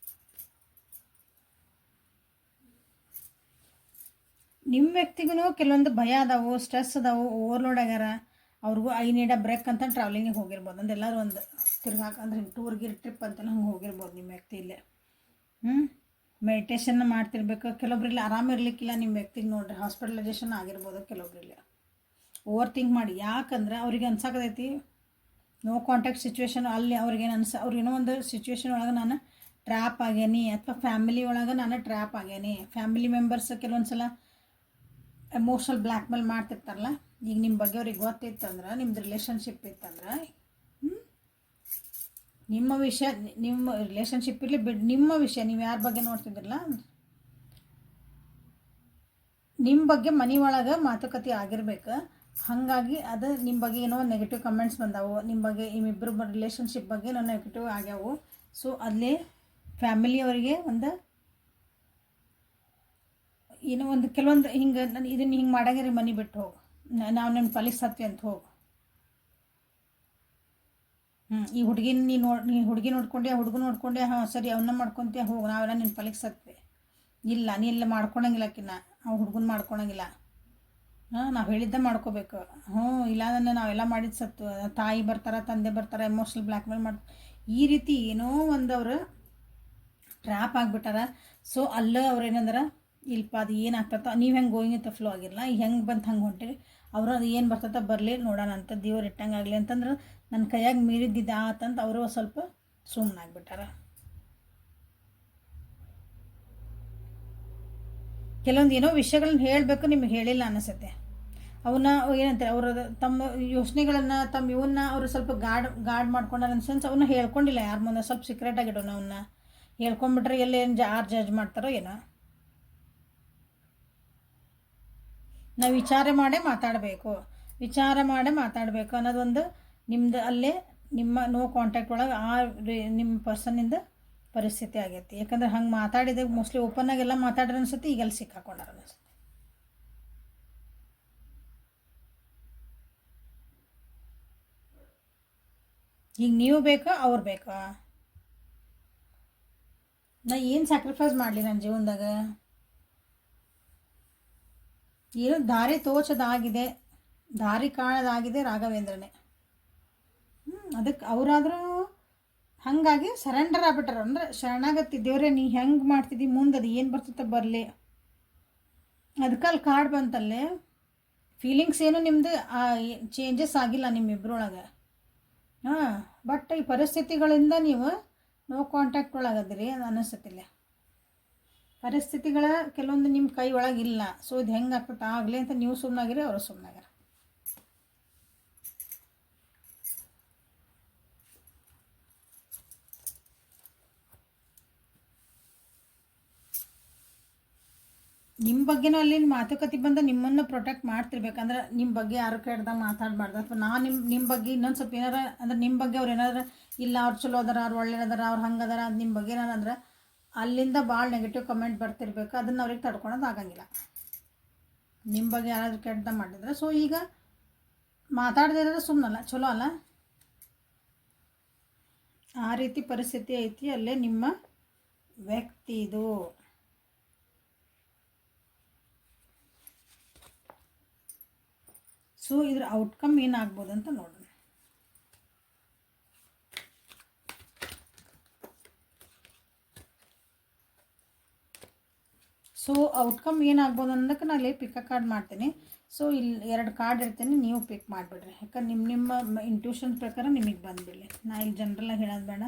ನಿಮ್ಮ ವ್ಯಕ್ತಿಗೂ ಕೆಲವೊಂದು ಭಯ ಅದಾವು, ಸ್ಟ್ರೆಸ್ ಅದಾವು, ಓವರ್ಲೋಡ್ ಆಗ್ಯಾರ. ಅವ್ರಿಗೂ ಐ ನೀಡ್ ಅ ಬ್ರೇಕ್ ಅಂತ ಟ್ರಾವೆಲಿಂಗಿಗೆ ಹೋಗಿರ್ಬೋದು. ಅಂದ್ರೆ ಎಲ್ಲರೂ ಒಂದು ತಿರ್ಗಾಕ ಅಂದ್ರೆ ಟೂರ್ಗೆ ಟ್ರಿಪ್ ಅಂತೆಲ್ಲ ಹಂಗೆ ಹೋಗಿರ್ಬೋದು ನಿಮ್ಮ ವ್ಯಕ್ತಿ ಇಲ್ಲೇ. ಮೆಡಿಟೇಷನ್ ಮಾಡ್ತಿರ್ಬೇಕು. ಕೆಲವೊಬ್ರಿಲ್ಲ ಆರಾಮಿರ್ಲಿಕ್ಕಿಲ್ಲ ನಿಮ್ಮ ವ್ಯಕ್ತಿಗೆ ನೋಡ್ರಿ, ಹಾಸ್ಪಿಟಲೈಸೇಷನ್ ಆಗಿರ್ಬೋದು ಕೆಲವೊಬ್ರಿಲ್ಲ. ಓವರ್ ಥಿಂಕ್ ಮಾಡಿ. ಯಾಕಂದ್ರೆ ಅವ್ರಿಗೆ ಅನ್ಸಾಕತೈತಿ ನೋ ಕಾಂಟ್ಯಾಕ್ಟ್ ಸಿಚುವೇಶನ್. ಅಲ್ಲಿ ಅವ್ರಿಗೇನು ಅವ್ರಿಗೇನೋ ಒಂದು ಸಿಚುವೇಶನ್ ಒಳಗೆ ನಾನು ಟ್ರ್ಯಾಪ್ ಆಗ್ಯಾನಿ, ಅಥವಾ ಫ್ಯಾಮಿಲಿ ಒಳಗೆ ನಾನು ಟ್ರ್ಯಾಪ್ ಆಗ್ಯಾನಿ. ಫ್ಯಾಮಿಲಿ ಮೆಂಬರ್ಸ್ ಕೆಲವೊಂದು ಸಲ ಎಮೋಷನಲ್ ಬ್ಲ್ಯಾಕ್ ಮೇಲ್ ಮಾಡ್ತಿರ್ತಾರಲ್ಲ. ಈಗ ನಿಮ್ಮ ಬಗ್ಗೆ ಅವ್ರಿಗೆ ಗೊತ್ತಿತ್ತಂದ್ರೆ, ನಿಮ್ದು ರಿಲೇಷನ್ಶಿಪ್ ಇತ್ತಂದ್ರೆ, ನಿಮ್ಮ ವಿಷಯ, ನಿಮ್ಮ ರಿಲೇಷನ್ಶಿಪ್ ಇರಲಿ ಬಿಡ್, ನಿಮ್ಮ ವಿಷಯ ನೀವು ಯಾರ ಬಗ್ಗೆ ನೋಡ್ತಿದ್ರಲ್ಲ ನಿಮ್ಮ ಬಗ್ಗೆ ಮನೆ ಒಳಗೆ ಮಾತುಕತೆ ಆಗಿರ್ಬೇಕು. ಹಾಗಾಗಿ ಅದು ನಿಮ್ಮ ಬಗ್ಗೆ ಏನೋ ನೆಗೆಟಿವ್ ಕಮೆಂಟ್ಸ್ ಬಂದಾವು, ನಿಮ್ಮ ಬಗ್ಗೆ ನಿಮ್ಮಿಬ್ಬರು ರಿಲೇಷನ್ಶಿಪ್ ಬಗ್ಗೆ ಏನೋ ನೆಗೆಟಿವ್ ಆಗ್ಯಾವು. ಸೊ ಅಲ್ಲಿ ಫ್ಯಾಮಿಲಿಯವರಿಗೆ ಒಂದು ಏನೋ ಒಂದು ಕೆಲವೊಂದು ಹಿಂಗೆ ನಾನು ಇದನ್ನು ಹಿಂಗೆ ಮಾಡಾಗಿರಿ ಮನೆ ಬಿಟ್ಟು ಹೋಗು, ನಾವು ನಿಮ್ಮ ಪೊಲೀಸ್ ಹತ್ವಿ ಅಂತ ಹೋಗು. ಈ ಹುಡುಗಿನ ನೀ ಹುಡುಗಿ ನೋಡ್ಕೊಂಡೆ, ಹುಡುಗ ನೋಡ್ಕೊಂಡೆ, ಹಾಂ ಸರಿ ಅವನ್ನ ಮಾಡ್ಕೊತೀಯ ಹೋಗು, ನಾವೆಲ್ಲ ನಿನ್ನ ಪೊಲೀಸ್ ಹತ್ವಿ. ಇಲ್ಲ ನೀ ಎಲ್ಲ ಮಾಡ್ಕೊಳಂಗಿಲ್ಲ, ನಾವು ಹುಡುಗನ ಮಾಡ್ಕೊಳಂಗಿಲ್ಲ. ನಾವು ಹೇಳಿದ್ದೆ ಮಾಡ್ಕೋಬೇಕು. ಇಲ್ಲ ಅಂದ್ರೆ ನಾವೆಲ್ಲ ಮಾಡಿದ್ದು ಸತ್ತು, ತಾಯಿ ಬರ್ತಾರೆ, ತಂದೆ ಬರ್ತಾರೆ, ಎಮೋಷ್ನಲ್ ಬ್ಲ್ಯಾಕ್ ಮೇಲ್ ಮಾಡಿ ಈ ರೀತಿ ಏನೋ ಒಂದು ಅವರು ಟ್ರ್ಯಾಪ್ ಆಗಿಬಿಟ್ಟಾರ. ಸೊ ಅಲ್ಲೇ ಅವ್ರು ಏನಂದ್ರೆ ಇಲ್ಪ ಅದು ಏನಾಗ್ತೈತೋ, ನೀವು ಹೆಂಗೆ ಗೋಯಿಂಗ್ ವಿತ್ ಫ್ಲೋ ಆಗಿರಲ್ಲ, ಹೆಂಗೆ ಬಂತು ಹಂಗೆ ಹೊಂಟಿರಿ. ಅವರು ಅದು ಏನು ಬರ್ತೈತೋ ಬರಲಿ ನೋಡೋಣ ಅಂತ, ದೇವ್ರು ಇಟ್ಟಂಗೆ ಆಗಲಿ ಅಂತಂದ್ರೆ ನನ್ನ ಕೈಯಾಗಿ ಮೀರಿದ್ದಿದ್ದ ಆತಂತ ಅವರು ಸ್ವಲ್ಪ ಸುಮ್ಮನಾಗ್ಬಿಟ್ಟಾರ. ಕೆಲವೊಂದು ಏನೋ ವಿಷಯಗಳನ್ನ ಹೇಳಬೇಕು, ನಿಮಗೆ ಹೇಳಿಲ್ಲ ಅನಿಸುತ್ತೆ. ಅವನ್ನ ಏನಂತಾರೆ ಅವರು ತಮ್ಮ ಯೋಚನೆಗಳನ್ನು, ತಮ್ಮ ಇವನ್ನ ಅವರು ಸ್ವಲ್ಪ ಗಾರ್ಡ್ ಮಾಡ್ಕೊಂಡಾರ ಅನ್ಸನ್ಸ್. ಅವನ್ನ ಹೇಳ್ಕೊಂಡಿಲ್ಲ ಯಾರ ಮುಂದೆ, ಸ್ವಲ್ಪ ಸೀಕ್ರೆಟಾಗಿಡೋಣ. ಅವನ್ನ ಹೇಳ್ಕೊಂಬಿಟ್ರೆ ಎಲ್ಲ ಏನು ಯಾರು ಜಡ್ಜ್ ಮಾಡ್ತಾರೋ ಏನೋ. ನಾವು ವಿಚಾರ ಮಾಡೇ ಮಾತಾಡಬೇಕು ಅನ್ನೋದೊಂದು ನಿಮ್ಮದು ಅಲ್ಲೇ ನಿಮ್ಮ ನೋ ಕಾಂಟ್ಯಾಕ್ಟ್ ಒಳಗೆ ನಿಮ್ಮ ಪರ್ಸನ್ನಿಂದ ಪರಿಸ್ಥಿತಿ ಆಗೈತಿ. ಯಾಕಂದ್ರೆ ಹಂಗೆ ಮಾತಾಡಿದಾಗ ಮೋಸ್ಟ್ಲಿ ಓಪನ್ನಾಗೆಲ್ಲ ಮಾತಾಡ್ರೆ ಅನ್ಸುತ್ತೆ, ಈಗೆಲ್ಲ ಸಿಕ್ಕಾಕೊಂಡಾರ ಅನಿಸುತ್ತೆ. ಈಗ ನೀವು ಬೇಕಾ ಅವ್ರು ಬೇಕಾ? ನಾ ಏನು ಸ್ಯಾಕ್ರಿಫೈಸ್ ಮಾಡಲಿ ನನ್ನ ಜೀವನದಾಗ? ಏನು ದಾರಿ ತೋಚದಾಗಿದೆ, ದಾರಿ ಕಾಣದಾಗಿದೆ ರಾಘವೇಂದ್ರನೇ. ಅದಕ್ಕೆ ಅವರಾದರೂ ಹಾಗಾಗಿ ಸರೆಂಡರ್ ಆಗ್ಬಿಟ್ಟಾರ. ಅಂದ್ರೆ ಶರಣಾಗತಿ, ದೇವ್ರೆ ನೀ ಹೆಂಗೆ ಮಾಡ್ತಿದ್ದಿ, ಮುಂದೆ ಅದು ಏನು ಬರ್ತೈತೆ ಬರಲಿ. ಅದಕ್ಕೆ ಅಲ್ಲಿ ಕಾರ್ಡ್ ಬಂತಲ್ಲೇ, ಫೀಲಿಂಗ್ಸ್ ಏನು ನಿಮ್ಮದು ಚೇಂಜಸ್ ಆಗಿಲ್ಲ ನಿಮ್ಮಿಬ್ಬರೊಳಗೆ. ಬಟ್ ಈ ಪರಿಸ್ಥಿತಿಗಳಿಂದ ನೀವು ನೋ ಕಾಂಟ್ಯಾಕ್ಟ್ ಒಳಗದ್ರಿ ಅದು ಅನಿಸುತ್ತಿಲ್ಲ. ಪರಿಸ್ಥಿತಿಗಳ ಕೆಲವೊಂದು ನಿಮ್ಮ ಕೈ ಒಳಗಿಲ್ಲ. ಸೊ ಇದು ಹೆಂಗೆ ಆಗ್ತದೆ ಆಗಲಿ ಅಂತ ನೀವು ಸುಮ್ಮನಾಗಿರಿ, ಅವರು ಸುಮ್ಮನಾಗ್ಯಾರ. ನಿಮ್ಮ ಬಗ್ಗೆನೂ ಅಲ್ಲಿ ಮಾತುಕತೆ ಬಂದ ನಿಮ್ಮನ್ನು ಪ್ರೊಟೆಕ್ಟ್ ಮಾಡ್ತಿರ್ಬೇಕಂದ್ರೆ ನಿಮ್ಮ ಬಗ್ಗೆ ಯಾರು ಕೆಡ್ದಾಗ ಮಾತಾಡಬಾರ್ದು. ಅಥವಾ ನಾನು ನಿಮ್ಮ ಬಗ್ಗೆ ಇನ್ನೊಂದು ಸ್ವಲ್ಪ ಏನಾರ ಅಂದ್ರೆ ನಿಮ್ಮ ಬಗ್ಗೆ ಅವ್ರು ಏನಾದ್ರು ಇಲ್ಲ ಅವ್ರು ಚಲೋ ಅದಾರ, ಅವ್ರು ಒಳ್ಳೆಯದಾರ, ಅವ್ರು ಹಂಗದಾರ ಅದು ನಿಮ್ಮ ಬಗ್ಗೆ ಏನಾರಂದ್ರೆ ಅಲ್ಲಿಂದ ಭಾಳ ನೆಗೆಟಿವ್ ಕಮೆಂಟ್ ಬರ್ತಿರ್ಬೇಕು. ಅದನ್ನು ಅವ್ರಿಗೆ ತಡ್ಕೊಳೋದು ಆಗಂಗಿಲ್ಲ. ನಿಮ್ಮ ಬಗ್ಗೆ ಯಾರಾದರೂ ಕೆಡ್ದ ಮಾಡಿದ್ರೆ ಸೊ ಈಗ ಮಾತಾಡದಿರೋದು ಸುಮ್ಮನಲ್ಲ, ಚಲೋ ಅಲ್ಲ. ಆ ರೀತಿ ಪರಿಸ್ಥಿತಿ ಐತಿ ಅಲ್ಲೇ ನಿಮ್ಮ ವ್ಯಕ್ತಿದು. ಸೊ ಇದ್ರ ಔಟ್ಕಮ್ ಏನಾಗ್ಬೋದು ಅಂತ ನೋಡೋಣ. ಸೊ ಔಟ್ಕಮ್ ಏನಾಗ್ಬೋದು ಅನ್ನೋದಕ್ಕೆ ನಾನು ಇಲ್ಲಿ ಪಿಕ್ ಕಾರ್ಡ್ ಮಾಡ್ತೀನಿ. ಸೊ ಇಲ್ಲಿ 2 ಕಾರ್ಡ್ ಇರ್ತೀನಿ, ನೀವು ಪಿಕ್ ಮಾಡಿಬಿಡ್ರಿ. ಯಾಕಂದ್ರೆ ನಿಮ್ಮ ಇಂಟ್ಯೂಷನ್ ಪ್ರಕಾರ ನಿಮಗೆ ಬಂದುಬಿಡಲಿ. ನಾ ಇಲ್ಲಿ ಜನರಲ್ಲಾಗಿ ಹೇಳೋದು ಬೇಡ.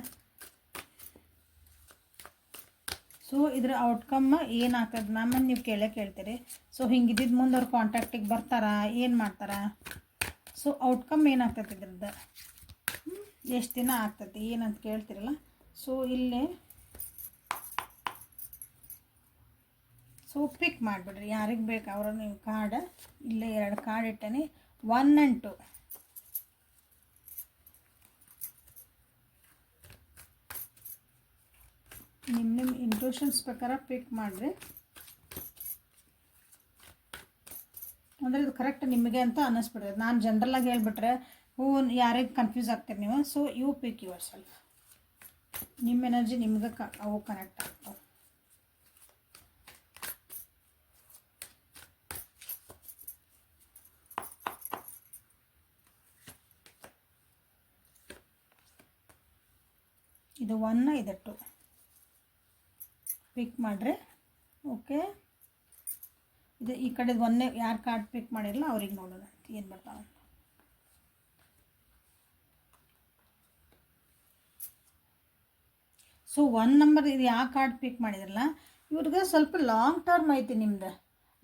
ಸೊ ಇದ್ರ ಔಟ್ಕಮ್ ಏನಾಗ್ತದೆ ನಮ್ಮನ್ನು ನೀವು ಕೇಳ್ತೀರಿ. ಸೊ ಹಿಂಗಿದ್ದಿದ್ದು ಮುಂದೆ ಅವ್ರು ಕಾಂಟ್ಯಾಕ್ಟಿಗೆ ಬರ್ತಾರಾ, ಏನು ಮಾಡ್ತಾರಾ? ಸೊ ಔಟ್ಕಮ್ ಏನಾಗ್ತದೆ ಇದ್ರದ್ದು, ಎಷ್ಟು ದಿನ ಆಗ್ತದೆ ಏನಂತ ಕೇಳ್ತಿರಲ್ಲ. ಸೊ ಇಲ್ಲಿ ಸೊ ಪಿಕ್ ಮಾಡಿಬಿಡ್ರಿ ಯಾರಿಗೆ ಬೇಕು ಅವರು. ನೀವು ಕಾರ್ಡ್ ಇಲ್ಲೇ 2 ಕಾರ್ಡ್ ಇಟ್ಟೇನೆ, 1 and 2. ನಿಮ್ಮ ಇಂಟ್ಯೂಷನ್ಸ್ ಪ್ರಕಾರ ಪಿಕ್ ಮಾಡಿರಿ. ಅಂದರೆ ಇದು ಕರೆಕ್ಟ್ ನಿಮಗೆ ಅಂತ ಅನ್ನಿಸ್ಬಿಡ್ತದೆ. ನಾನು ಜನರಲಾಗಿ ಹೇಳ್ಬಿಟ್ರೆ ಯಾರಿಗೆ ಕನ್ಫ್ಯೂಸ್ ಆಗ್ತೀರಿ ನೀವು. So you pick yourself. ನಿಮ್ಮ ಎನರ್ಜಿ ನಿಮ್ಗೆ ಅವು ಕನೆಕ್ಟ್ ಆಗ್ತಾವೆ. ಇದು 1, ಇದು 2 ಪಿಕ್ ಮಾಡಿರಿ. ಓಕೆ, ಇದು ಈ ಕಡೆ 1 ಯಾರು ಕಾರ್ಡ್ ಪಿಕ್ ಮಾಡಿರಲ್ಲ ಅವ್ರಿಗೆ ನೋಡೋಣ ಏನು ಬರ್ತಾವೆ. ಸೊ 1 ನಂಬರ್ ಇದು ಯಾವ ಕಾರ್ಡ್ ಪಿಕ್ ಮಾಡಿದ್ರಲ್ಲ ಇವ್ರಿಗೆ ಸ್ವಲ್ಪ ಲಾಂಗ್ ಟರ್ಮ್ ಐತಿ ನಿಮ್ದು.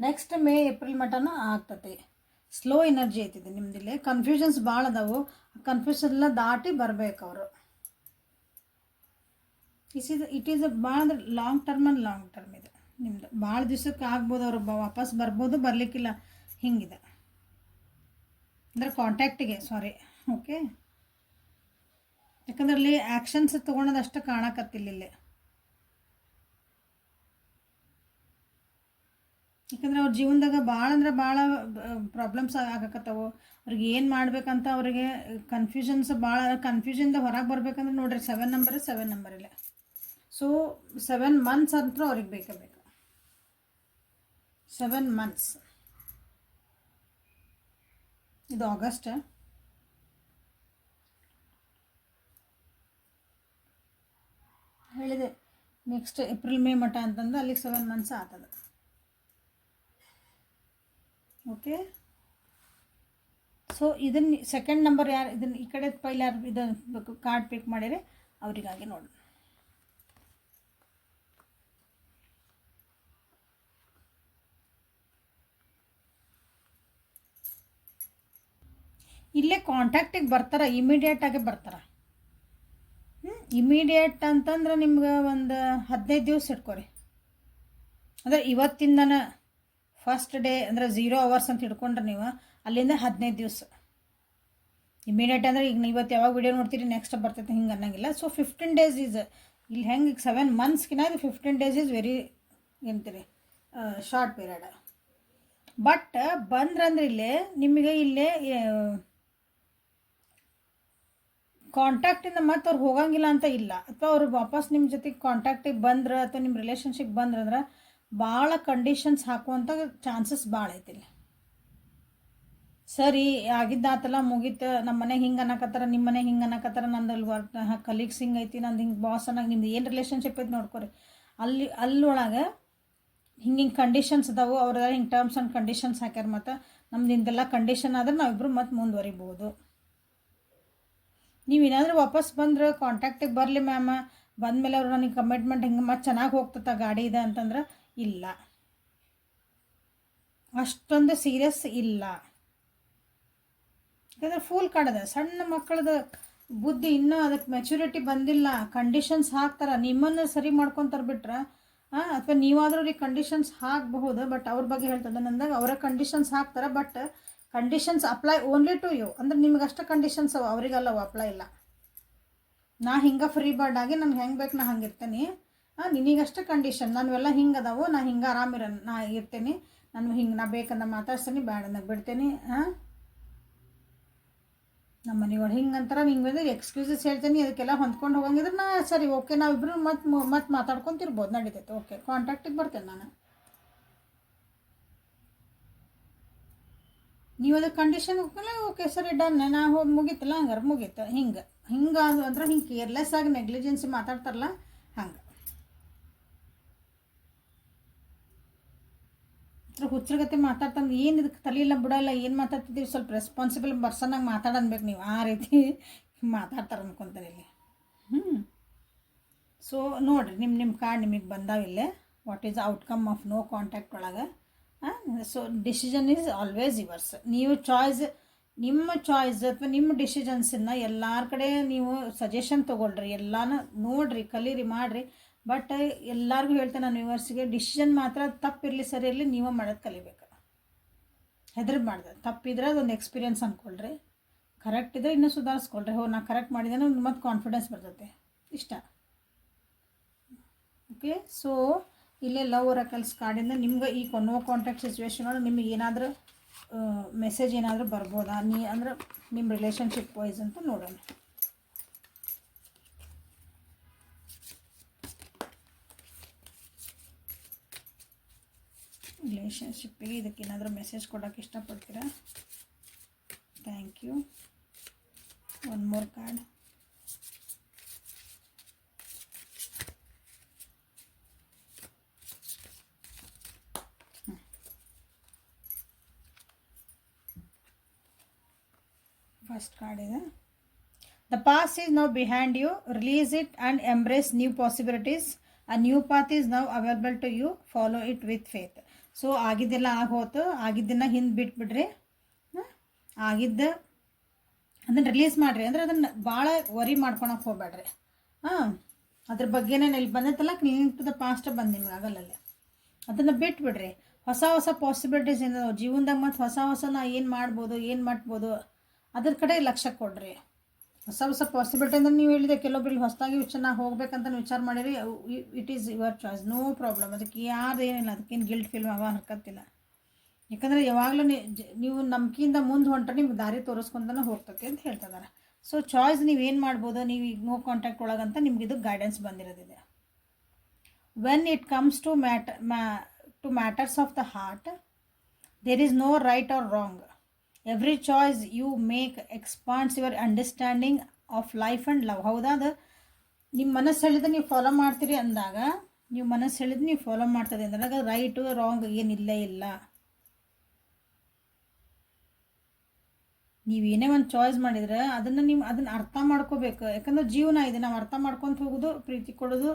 ನೆಕ್ಸ್ಟ್ ಮೇ ಏಪ್ರಿಲ್ ಮಟನೂ ಆಗ್ತದೆ. ಸ್ಲೋ ಎನರ್ಜಿ ಐತಿದೆ ನಿಮ್ದಿಲ್ಲಿ. ಕನ್ಫ್ಯೂಷನ್ಸ್ ಭಾಳ ಅದಾವು. ಕನ್ಫ್ಯೂಷನ್ ಎಲ್ಲ ದಾಟಿ ಬರಬೇಕು ಅವರು. ಇಟ್ ಈಸ್ ಭಾಳ ಅಂದ್ರೆ ಲಾಂಗ್ ಟರ್ಮ್ ಇದು ನಿಮ್ದು. ಭಾಳ ದಿವ್ಸಕ್ಕೆ ಆಗ್ಬೋದು, ಅವರು ವಾಪಸ್ ಬರ್ಬೋದು, ಬರಲಿಕ್ಕಿಲ್ಲ, ಹಿಂಗಿದೆ ಅಂದರೆ ಕಾಂಟ್ಯಾಕ್ಟಿಗೆ. ಸಾರಿ, ಓಕೆ. ಯಾಕಂದ್ರೆ ಅಲ್ಲಿ ಆ್ಯಕ್ಷನ್ಸ್ ತೊಗೊಳೋದಷ್ಟು ಕಾಣಕತ್ತಿಲ್ಲ ಇಲ್ಲಿ. ಯಾಕಂದ್ರೆ ಅವ್ರ ಜೀವನದಾಗ ಭಾಳ ಅಂದ್ರೆ ಭಾಳ ಪ್ರಾಬ್ಲಮ್ಸ್ ಆಗಕತ್ತವು. ಅವ್ರಿಗೆ ಏನು ಮಾಡ್ಬೇಕಂತ ಅವರಿಗೆ ಕನ್ಫ್ಯೂಷನ್ಸ್ ಭಾಳ. ಕನ್ಫ್ಯೂಷನ್ದ ಹೊರಗೆ ಬರ್ಬೇಕಂದ್ರೆ ನೋಡ್ರಿ 7 ನಂಬರ್ ಇಲ್ಲ. ಸೊ 7 months ಅಂತೂ ಅವ್ರಿಗೆ ಬೇಕೇ ಬೇಕು. 7 months. ಇದು ಆಗಸ್ಟ್. ಹೇಳಿದೆ ನೆಕ್ಸ್ಟ್ ಏಪ್ರಿಲ್ ಮೇ ಮಠ ಅಂತಂದು ಅಲ್ಲಿಗೆ 7 months ಆಗ್ತದೆ. ಓಕೆ. ಸೊ ಇದನ್ನು ಸೆಕೆಂಡ್ ನಂಬರ್ ಯಾರು ಇದನ್ನು ಈ ಕಡೆ ಪೈಲ್ ಯಾರು ಇದನ್ನು ಕಾರ್ಡ್ ಪಿಕ್ ಮಾಡಿರಿ ಅವರಿಗಾಗಿ ನೋಡಿ. ಇಲ್ಲೇ ಕಾಂಟ್ಯಾಕ್ಟಿಗೆ ಬರ್ತಾರೆ, ಇಮಿಡಿಯೇಟಾಗಿ ಬರ್ತಾರೆ. ಇಮಿಡಿಯೇಟ್ ಅಂತಂದ್ರೆ ನಿಮ್ಗೆ ಒಂದು 15 ದಿವಸ ಇಟ್ಕೊರಿ. ಅಂದರೆ ಇವತ್ತಿಂದನೇ ಫಸ್ಟ್ ಡೇ ಅಂದರೆ 0 hours ಅಂತ ಹಿಡ್ಕೊಂಡ್ರೆ ನೀವು ಅಲ್ಲಿಂದ 15 ದಿವಸ. ಇಮಿಡಿಯೇಟ್ ಅಂದರೆ ಈಗ ಇವತ್ತು ಯಾವಾಗ ವಿಡಿಯೋ ನೋಡ್ತೀರಿ ನೆಕ್ಸ್ಟ್ ಬರ್ತೈತೆ ಹಿಂಗೆ ಅನ್ನೋಂಗಿಲ್ಲ. ಸೊ 15 days ಈಸ್ ಇಲ್ಲಿ ಹೆಂಗೆ ಈಗ 7 monthsಕಿನ ಇದು 15 days ಈಸ್ ವೆರಿ ಎಂತೀರಿ ಶಾರ್ಟ್ ಪೀರಿಯಡ್. ಬಟ್ ಬಂದ್ರಂದ್ರೆ ಇಲ್ಲೇ ನಿಮಗೆ ಇಲ್ಲೇ ಕಾಂಟ್ಯಾಕ್ಟಿಂದ ಮತ್ತು ಅವ್ರು ಹೋಗಂಗಿಲ್ಲ ಅಂತ ಇಲ್ಲ. ಅಥವಾ ಅವ್ರು ವಾಪಸ್ ನಿಮ್ಮ ಜೊತೆಗೆ ಕಾಂಟ್ಯಾಕ್ಟಿಗೆ ಬಂದ್ರೆ ಅಥವಾ ನಿಮ್ಮ ರಿಲೇಷನ್ಶಿಪ್ ಬಂದ್ರಂದ್ರೆ ಭಾಳ ಕಂಡೀಷನ್ಸ್ ಹಾಕುವಂಥ ಚಾನ್ಸಸ್ ಭಾಳ ಐತಿಲ್ಲ. ಸರಿ ಆಗಿದ್ದಾತಲ್ಲ ಮುಗೀತು, ನಮ್ಮ ಮನೆಗೆ ಹಿಂಗೆ ಅನ್ನಕತ್ತಾರ, ನಿಮ್ಮ ಮನೆಗೆ ಹಿಂಗೆ ಅನ್ನಕತ್ತಾರ, ನಂದಲ್ಲಿ ಕಲೀಗ್ಸ್ ಹಿಂಗೆ ಐತಿ, ನಂದು ಹಿಂಗೆ ಬಾಸ್ ಅನ್ನೋಕೆ ನಿಮ್ದು ಏನು ರಿಲೇಷನ್ಶಿಪ್ ಐತಿ ನೋಡ್ಕೊರಿ. ಅಲ್ಲೊಳಗೆ ಹಿಂಗೆ ಕಂಡೀಷನ್ಸ್ ಅದಾವು. ಅವ್ರ ಹಿಂಗೆ ಟರ್ಮ್ಸ್ ಆ್ಯಂಡ್ ಕಂಡೀಷನ್ಸ್ ಹಾಕ್ಯಾರ. ಮತ್ತು ನಮ್ದು ಇಂದೆಲ್ಲ ಕಂಡೀಷನ್ ಆದ್ರೆ ನಾವಿಬ್ಬರು ಮತ್ತೆ ಮುಂದುವರಿಬೋದು. ನೀವು ಏನಾದರೂ ವಾಪಸ್ ಬಂದ್ರೆ ಕಾಂಟ್ಯಾಕ್ಟಿಗೆ ಬರಲಿ ಮ್ಯಾಮ್, ಬಂದಮೇಲೆ ಅವ್ರು ನನಗೆ ಕಮಿಟ್ಮೆಂಟ್ ಹಿಂಗೆ ಮತ್ತು ಚೆನ್ನಾಗಿ ಹೋಗ್ತದೆ ಗಾಡಿ ಇದೆ ಅಂತಂದ್ರೆ ಇಲ್ಲ, ಅಷ್ಟೊಂದು ಸೀರಿಯಸ್ ಇಲ್ಲ. ಯಾಕಂದ್ರೆ ಫೂಲ್ ಕಾಡದ ಸಣ್ಣ ಮಕ್ಕಳದ ಬುದ್ಧಿ ಇನ್ನೂ ಅದಕ್ಕೆ ಮೆಚುರಿಟಿ ಬಂದಿಲ್ಲ. ಕಂಡೀಷನ್ಸ್ ಹಾಕ್ತಾರೆ, ನಿಮ್ಮನ್ನು ಸರಿ ಮಾಡ್ಕೊತಾರೆ ಬಿಟ್ರೆ ಅಥವಾ ನೀವಾದರೂ ಅವ್ರಿಗೆ ಕಂಡೀಷನ್ಸ್ ಹಾಕಬಹುದು. ಬಟ್ ಅವ್ರ ಬಗ್ಗೆ ಹೇಳ್ತದೆ ನಂದಾಗ ಅವರ ಕಂಡೀಷನ್ಸ್ ಹಾಕ್ತಾರೆ. But conditions apply only to you. ಅಂದ್ರೆ ನಿಮ್ಗೆ ಅಷ್ಟು ಕಂಡೀಷನ್ಸ್ ಅವು, ಅವರಿಗೆಲ್ಲವು ಅಪ್ಲೈ ಇಲ್ಲ. ನಾ ಹಿಂಗೆ ಫ್ರೀ ಬರ್ಡ್ ಆಗಿ ನನಗೆ ಹೆಂಗೆ ಬೇಕು ನಾ ಹಂಗೆ ಇರ್ತೀನಿ. ನಿನಗಷ್ಟು ಕಂಡೀಷನ್ ನಾವೆಲ್ಲ ಹಿಂಗೆ ಅದಾವು, ನಾ ಹಿಂಗೆ ಆರಾಮಿರ ನಾ ಇರ್ತೀನಿ, ನಾನು ಹಿಂಗೆ ನಾ ಬೇಕಂದ ಮಾತಾಡ್ತೀನಿ, ಬ್ಯಾಡಂದಾಗ ಬಿಡ್ತೀನಿ. ನಮ್ಮ ಮನೆಯೊಳಗೆ ಹಿಂಗೆ ಅಂತಾರೆ, ನಿಂಗೆ ಬಂದರೆ ಎಕ್ಸ್ಕ್ಯೂಸಸ್ ಹೇಳ್ತೀನಿ, ಅದಕ್ಕೆಲ್ಲ ಹೊಂದ್ಕೊಂಡು ಹೋಗಂಗಿದ್ರೆ ನಾ ಸರಿ ಓಕೆ ನಾವಿಬ್ಬರು ಮತ್ತೆ ಮಾತಾಡ್ಕೊತಿರ್ಬೋದು, ನಡೀತೈತೆ. ಓಕೆ, ಕಾಂಟ್ಯಾಕ್ಟಿಗೆ ಬರ್ತೇನೆ ನಾನು. ನೀವು ಅದಕ್ಕೆ ಕಂಡೀಷನ್ ಹೋಗ್ಕಲ್ಲ, ಓಕೆ ಸರಿ ಡನ್, ನಾ ಹೋಗಿ ಮುಗೀತಲ್ಲ, ಹಂಗಾರೆ ಮುಗೀತು. ಹಿಂಗೆ ಅಂದ್ರೆ ಹಿಂಗೆ ಕೇರ್ಲೆಸ್ ಆಗಿ ನೆಗ್ಲಿಜೆನ್ಸಿ ಮಾತಾಡ್ತಾರಲ್ಲ ಹಂಗೆ. ಹುಚ್ಚರಗತ್ತೆ ಮಾತಾಡ್ತಂದು ಏನು ಇದಕ್ಕೆ ತಲೆಯಿಲ್ಲ ಬಿಡಲ್ಲ, ಏನು ಮಾತಾಡ್ತಿದ್ದೀವಿ, ಸ್ವಲ್ಪ ರೆಸ್ಪಾನ್ಸಿಬಲ್ ಪರ್ಸನ್ನಾಗಿ ಮಾತಾಡನ್ಬೇಕು ನೀವು. ಆ ರೀತಿ ಮಾತಾಡ್ತಾರೆ ಅನ್ಕೊತಾರೆ ಇಲ್ಲಿ. ಸೊ ನೋಡಿರಿ, ನಿಮ್ಮ ಕಾರ್ಡ್ ನಿಮಗೆ ಬಂದಾವಿಲ್ಲೇ. What is outcome of no contact ಒಳಗೆ. So decision is always yours. ನೀವು ನಿಮ್ಮ ಚಾಯ್ಸ್ ಅಥವಾ ನಿಮ್ಮ ಡಿಸಿಷನ್ಸನ್ನು ಎಲ್ಲರ ಕಡೆ ನೀವು ಸಜೆಷನ್ ತೊಗೊಳ್ರಿ, ಎಲ್ಲನೂ ನೋಡಿರಿ, ಕಲೀರಿ, ಮಾಡಿರಿ. ಬಟ್ ಎಲ್ಲರಿಗೂ ಹೇಳ್ತೇನೆ ನಾನು ವ್ಯೂವರ್ಸ್ಗೆ, ಡಿಸಿಷನ್ ಮಾತ್ರ ತಪ್ಪಿರಲಿ ಸರಿ ಇರಲಿ ನೀವು ಮಾಡೋದು ಕಲಿಬೇಕು. ಹೆದರ್ಬಾರ್ದು. ತಪ್ಪಿದ್ರೆ ಅದೊಂದು ಎಕ್ಸ್ಪೀರಿಯನ್ಸ್ ಅಂದ್ಕೊಳ್ರಿ, ಕರೆಕ್ಟ್ ಇದ್ದರೆ ಇನ್ನೂ ಸುಧಾರಿಸ್ಕೊಳ್ರಿ. ನಾ ಕರೆಕ್ಟ್ ಮಾಡಿದ್ದೇನೆ ಮತ್ತು ಕಾನ್ಫಿಡೆನ್ಸ್ ಬರ್ತೈತೆ ಇಷ್ಟ. ಓಕೆ, ಸೊ ಇಲ್ಲೇ ಲವ್ ಒರಾಕಲ್ಸ್ ಕಾರ್ಡಿಂದ ನಿಮ್ಗೆ ಈ ನೋ ಕಾಂಟ್ಯಾಕ್ಟ್ ಸಿಚುವೇಶನ್ ಒಳಗೆ ನಿಮಗೆ ಏನಾದರೂ ಮೆಸೇಜ್ ಏನಾದರೂ ಬರ್ಬೋದಾ ಅಂದ್ರೆ ನಿಮ್ಮ ರಿಲೇಷನ್ಶಿಪ್ ವೈಸ್ ಅಂತ ನೋಡೋಣ. ರಿಲೇಷನ್ಶಿಪ್ಪಿಗೆ ಇದಕ್ಕೆ ಏನಾದರೂ ಮೆಸೇಜ್ ಕೊಡೋಕ್ಕೆ ಇಷ್ಟಪಡ್ತೀರಾ? Thank you. One more card. First card ಇದೆ, the past is now behind you, release it and embrace new possibilities. A new path is now available to you, follow it with faith. So ಆಗಿದ್ದೆಲ್ಲ ಆಗೋತು, ಆಗಿದ್ದನ್ನು ಹಿಂದೆ ಬಿಟ್ಬಿಡ್ರಿ. ಆಗಿದ್ದ ಅದನ್ನು release ಮಾಡಿರಿ, ಅಂದರೆ ಅದನ್ನು ಭಾಳ ವರಿ ಮಾಡ್ಕೊಳಕ್ಕೆ ಹೋಗ್ಬೇಡ್ರಿ. ಅದ್ರ ಬಗ್ಗೆನೇ ಇಲ್ಲಿ ಬಂದೈತಲ್ಲ, ಕ್ಲೀನ್ ಟು ದ ಪಾಸ್ಟ್ ಬಂದು ನಿಮ್ಗೆ ಆಗಲ್ಲಲ್ಲ, ಅದನ್ನು ಬಿಟ್ಬಿಡ್ರಿ. ಹೊಸ ಹೊಸ ಪಾಸಿಬಿಲಿಟೀಸ್ ಏನಿದಾವೆ ಜೀವನದಾಗ, ಮತ್ತು ಹೊಸ ನಾ ಏನು ಮಾಡ್ಬೋದು, ಏನು ಮಾಡ್ಬೋದು ಅದ್ರ ಕಡೆ ಲಕ್ಷ್ಯ ಕೊಡ್ರಿ. ಹೊಸ ಪಾಸಿಬಿಲಿಟಿ ಅಂದರೆ ನೀವು ಹೇಳಿದೆ ಕೆಲವೊಬ್ಬರಿಗೆ ಹೊಸದಾಗಿ ಚೆನ್ನಾಗಿ ಹೋಗ್ಬೇಕಂತ ವಿಚಾರ ಮಾಡಿರಿ, it is your choice, no problem. ಅದಕ್ಕೆ ಯಾರು ಏನಿಲ್ಲ, ಅದಕ್ಕೇನು ಗಿಲ್ಟ್ ಫೀಲ್ ಆಗೋ ಹರ್ಕತ್ತಿಲ್ಲ. ಯಾಕಂದರೆ ಯಾವಾಗಲೂ ನೀವು ನಂಬಿಕೆಯಿಂದ ಮುಂದೆ ಹೊಂಟ್ರೆ ನಿಮ್ಗೆ ದಾರಿ ತೋರಿಸ್ಕೊಂತಾನೆ ಹೋಗ್ತೈತಿ ಅಂತ ಹೇಳ್ತಿದ್ದಾರೆ. ಸೊ ಚಾಯ್ಸ್ ನೀವೇನು ಮಾಡ್ಬೋದು, ನೀವು ಈಗ ನೋ ಕಾಂಟ್ಯಾಕ್ಟ್ ಒಳಗಂತ ನಿಮ್ಗೆ ಇದು ಗೈಡೆನ್ಸ್ ಬಂದಿರೋದಿದೆ. When it comes to matters of the heart, there is no right or wrong. Every choice you make expands your understanding of life and love. ಹೌದಾ, ಅದು ನಿಮ್ಮ ಮನಸ್ಸು ಹೇಳಿದ್ರೆ ನೀವು ಫಾಲೋ ಮಾಡ್ತೀರಿ ಅಂದಾಗ, ನೀವು ಮನಸ್ಸು ಹೇಳಿದ್ರೆ ನೀವು ಫಾಲೋ ಮಾಡ್ತದೆ ಅಂದಾಗ ರೈಟು ರಾಂಗ್ ಏನಿಲ್ಲೇ ಇಲ್ಲ. ನೀವೇನೇ ಒಂದು ಚಾಯ್ಸ್ ಮಾಡಿದ್ರೆ ಅದನ್ನು ಅರ್ಥ ಮಾಡ್ಕೋಬೇಕು. ಯಾಕಂದ್ರೆ ಜೀವನ ಇದೆ, ನಾವು ಅರ್ಥ ಮಾಡ್ಕೊತ ಹೋಗೋದು, ಪ್ರೀತಿ ಕೊಡೋದು,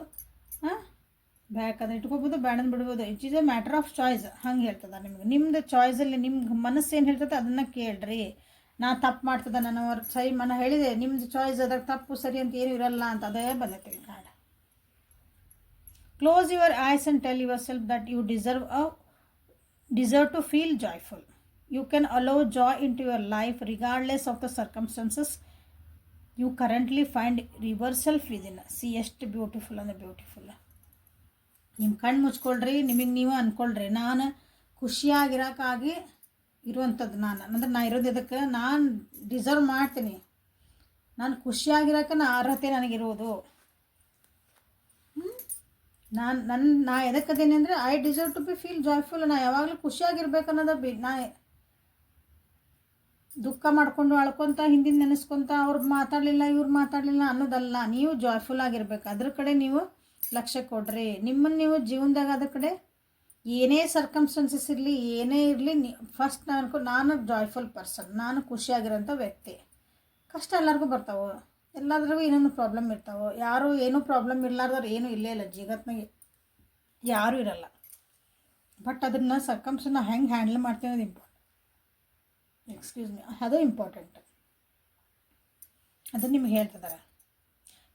ಬೇಕಾದ್ರೆ ಇಟ್ಕೋಬೋದು, ಬ್ಯಾಡನ್ನು ಬಿಡ್ಬೋದು. It is A matter of choice. ಹಂಗೆ ಹೇಳ್ತದ ನಿಮ್ಗೆ. ನಿಮ್ಮದು ಚಾಯ್ಸಲ್ಲಿ ನಿಮ್ಗೆ ಮನಸ್ಸು ಏನು ಹೇಳ್ತದೆ ಅದನ್ನು ಕೇಳ್ರಿ. ನಾ ತಪ್ಪು ಮಾಡ್ತದೆ, ನಾನು ಸರಿ ಹೇಳಿದೆ, ನಿಮ್ಮದು ಚಾಯ್ಸ್ ಅದಾಗ ತಪ್ಪು ಸರಿ ಅಂತ ಏನೂ ಇರಲ್ಲ ಅಂತ ಅದೇ ಬಂದೈತೆ card. Close your eyes and tell yourself that you deserve to feel joyful. You can allow joy into your life regardless of the circumstances you currently find yourself within. See ಎಷ್ಟು beautiful ಅಂದರೆ beautiful. ನಿಮ್ಮ ಕಣ್ಣು ಮುಚ್ಕೊಳ್ರಿ, ನಿಮಗೆ ನೀವು ಅಂದ್ಕೊಳ್ರಿ, ನಾನು ಖುಷಿಯಾಗಿರೋಕ್ಕಾಗಿ ಇರುವಂಥದ್ದು ನಾನು, ಅಂದ್ರೆ ನಾ ಇರೋದು ಇದಕ್ಕೆ ನಾನು ಡಿಸರ್ವ್ ಮಾಡ್ತೀನಿ, ನಾನು ಖುಷಿಯಾಗಿರೋಕೆ ಅರ್ಹತೆ ನನಗಿರೋದು. ನಾ ಎದಕ್ಕದೇನೆ ಅಂದರೆ I deserve to be feel joyful. ನಾ ಯಾವಾಗಲೂ ಖುಷಿಯಾಗಿರ್ಬೇಕು ಅನ್ನೋದು ನಾ ದುಃಖ ಮಾಡ್ಕೊಂಡು ಅಳ್ಕೊತ ಹಿಂದಿನ ನೆನೆಸ್ಕೊತ ಅವ್ರು ಮಾತಾಡಲಿಲ್ಲ ಇವ್ರು ಮಾತಾಡಲಿಲ್ಲ ಅನ್ನೋದಲ್ಲ. ನೀವು ಜಾಯ್ಫುಲ್ ಆಗಿರ್ಬೇಕು, ಅದ್ರ ಕಡೆ ನೀವು ಲಕ್ಷ್ಯ ಕೊಡ್ರಿ. ನಿಮ್ಮನ್ನು ನೀವು ಜೀವನದಾಗ ಅದ್ರ ಕಡೆ ಏನೇ ಸರ್ಕಮ್ಸ್ಟೆನ್ಸಸ್ ಇರಲಿ, ಏನೇ ಇರಲಿ, ಫಸ್ಟ್ ನಾನು ಜಾಯ್ಫುಲ್ ಪರ್ಸನ್, ನಾನು ಖುಷಿಯಾಗಿರೋಂಥ ವ್ಯಕ್ತಿ. ಕಷ್ಟ ಎಲ್ಲರಿಗೂ ಬರ್ತಾವೆ, ಎಲ್ಲದ್ರಿಗೂ ಏನೇನು ಪ್ರಾಬ್ಲಮ್ ಇರ್ತಾವೆ. ಯಾರು ಏನೂ ಪ್ರಾಬ್ಲಮ್ ಇರಲಾರ್ದವ್ರು ಏನೂ ಇಲ್ಲೇ ಇಲ್ಲ ಜಗತ್ತಿನಾಗೆ, ಯಾರೂ ಇರಲ್ಲ. ಬಟ್ ಅದನ್ನು ಸರ್ಕಮ್ಸ್ಟೆನ್ಸ್ನ ಹೆಂಗೆ ಹ್ಯಾಂಡಲ್ ಮಾಡ್ತೀವಿ ಅನ್ನೋದು ಇಂಪಾರ್ಟೆಂಟ್. ಎಕ್ಸ್ಕ್ಯೂಸ್ ಮೀ, ಅದು ಇಂಪಾರ್ಟೆಂಟ್. ಅದು ನಿಮ್ಗೆ ಹೇಳ್ತಿದ್ದಾರೆ.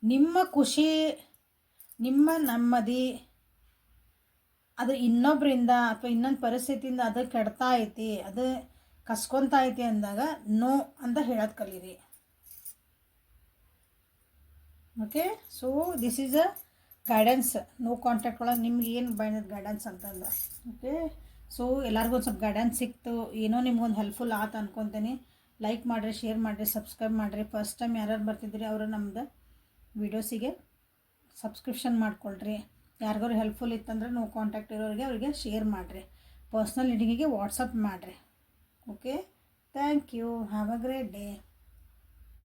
ನಿಮ್ಮ ಖುಷಿ, ನಿಮ್ಮ ನೆಮ್ಮದಿ ಅದು ಇನ್ನೊಬ್ಬರಿಂದ ಅಥವಾ ಇನ್ನೊಂದು ಪರಿಸ್ಥಿತಿಯಿಂದ ಅದು ಕೆಡ್ತಾ ಐತಿ, ಅದು ಕಸ್ಕೊತಾ ಐತಿ ಅಂದಾಗ ನೋ ಅಂತ ಹೇಳೋದು ಕಲೀರಿ. Okay, so this is a guidance. No contact ಒಳಗೆ ನಿಮ್ಗೆ ಏನು ಬಂದಿದ್ದು ಗೈಡೆನ್ಸ್ ಅಂತಂದು. ಓಕೆ, ಸೊ ಎಲ್ಲರಿಗೂ ಒಂದು ಸ್ವಲ್ಪ ಗೈಡೆನ್ಸ್ ಸಿಕ್ತು, ಏನೋ ನಿಮ್ಗೊಂದು ಹೆಲ್ಪ್ಫುಲ್ ಆಯ್ತು ಅನ್ಕೊತೀನಿ. ಲೈಕ್ ಮಾಡಿರಿ, ಶೇರ್ ಮಾಡಿರಿ, ಸಬ್ಸ್ಕ್ರೈಬ್ ಮಾಡಿರಿ. ಫಸ್ಟ್ ಟೈಮ್ ಯಾರ್ಯಾರು ಬರ್ತಿದ್ದೀರಿ ಅವರು ನಮ್ಮದು ವೀಡಿಯೋಸಿಗೆ ಸಬ್ಸ್ಕ್ರಿಪ್ಷನ್ ಮಾಡ್ಕೊಳ್ರಿ. ಯಾರಿಗಾರು ಹೆಲ್ಪ್ಫುಲ್ ಇತ್ತಂದ್ರೆ ನೋ ಕಾಂಟ್ಯಾಕ್ಟ್ ಇರೋರಿಗೆ ಅವರಿಗೆ ಶೇರ್ ಮಾಡಿರಿ. ಪರ್ಸ್ನಲ್ ರೀಡಿಂಗಿಗೆ ವಾಟ್ಸಪ್ ಮಾಡಿರಿ. Okay, thank you. Have a great day.